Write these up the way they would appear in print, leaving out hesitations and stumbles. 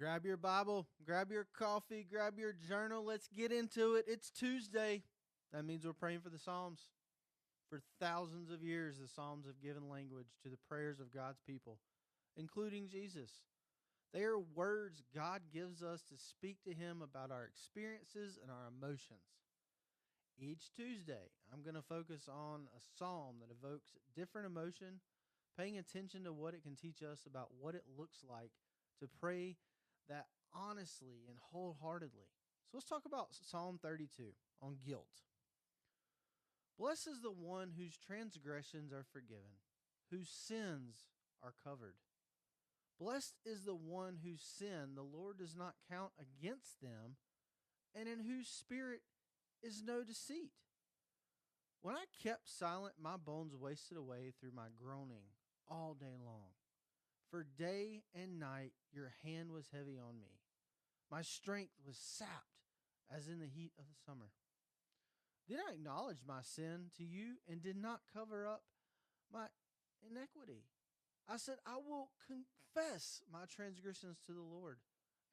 Grab your Bible, grab your coffee, grab your journal. Let's get into it. It's Tuesday. That means we're praying for the Psalms. For thousands of years, the Psalms have given language to the prayers of God's people, including Jesus. They are words God gives us to speak to Him about our experiences and our emotions. Each Tuesday, I'm going to focus on a psalm that evokes different emotion, paying attention to what it can teach us about what it looks like to pray that honestly and wholeheartedly. So let's talk about Psalm 32 on guilt. Blessed is the one whose transgressions are forgiven, whose sins are covered. Blessed is the one whose sin the Lord does not count against them, and in whose spirit is no deceit. When I kept silent, my bones wasted away through my groaning all day long. For day and night your hand was heavy on me. My strength was sapped as in the heat of the summer. Then I acknowledged my sin to you and did not cover up my iniquity. I said, I will confess my transgressions to the Lord,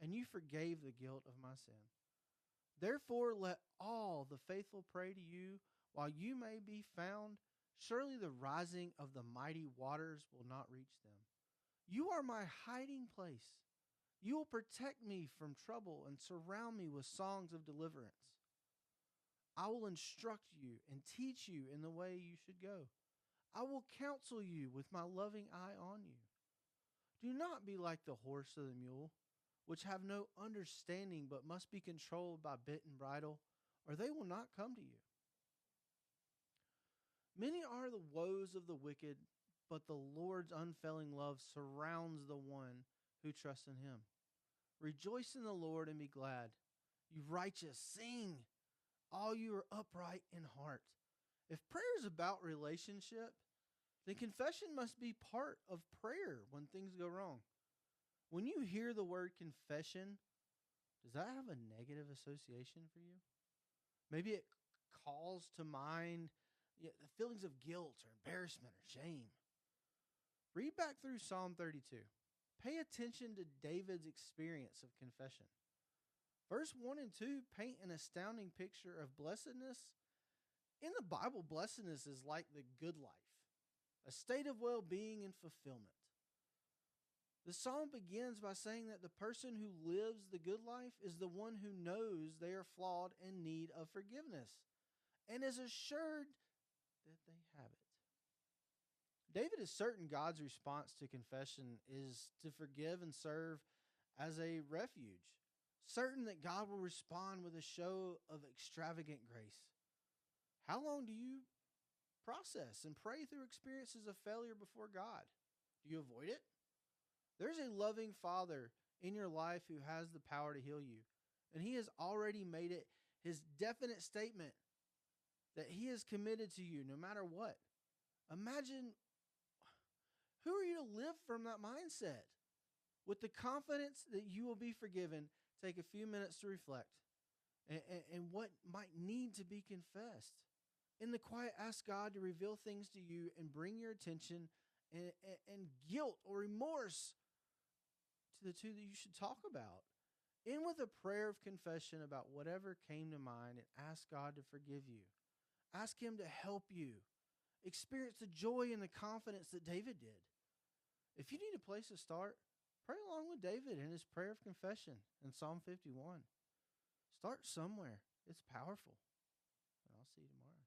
and you forgave the guilt of my sin. Therefore, let all the faithful pray to you while you may be found. Surely the rising of the mighty waters will not reach them. You are my hiding place. You will protect me from trouble and surround me with songs of deliverance. I will instruct you and teach you in the way you should go. I will counsel you with my loving eye on you. Do not be like the horse or the mule, which have no understanding but must be controlled by bit and bridle, or they will not come to you. Many are the woes of the wicked, but the Lord's unfailing love surrounds the one who trusts in him. Rejoice in the Lord and be glad. You righteous, sing. All you are upright in heart. If prayer is about relationship, then confession must be part of prayer when things go wrong. When you hear the word confession, does that have a negative association for you? Maybe it calls to mind the feelings of guilt or embarrassment or shame. Read back through Psalm 32. Pay attention to David's experience of confession. Verse 1 and 2 paint an astounding picture of blessedness. In the Bible, blessedness is like the good life, a state of well-being and fulfillment. The psalm begins by saying that the person who lives the good life is the one who knows they are flawed and in need of forgiveness and is assured that they have it. David is certain God's response to confession is to forgive and serve as a refuge, certain that God will respond with a show of extravagant grace. How long do you process and pray through experiences of failure before God? Do you avoid it? There's a loving Father in your life who has the power to heal you, and He has already made it His definite statement that He is committed to you no matter what. Imagine, who are you to live from that mindset? With the confidence that you will be forgiven, take a few minutes to reflect and what might need to be confessed. In the quiet, ask God to reveal things to you and bring your attention and guilt or remorse to the two that you should talk about. End with a prayer of confession about whatever came to mind and ask God to forgive you. Ask Him to help you. Experience the joy and the confidence that David did. If you need a place to start, pray along with David in his prayer of confession in Psalm 51. Start somewhere. It's powerful. And I'll see you tomorrow.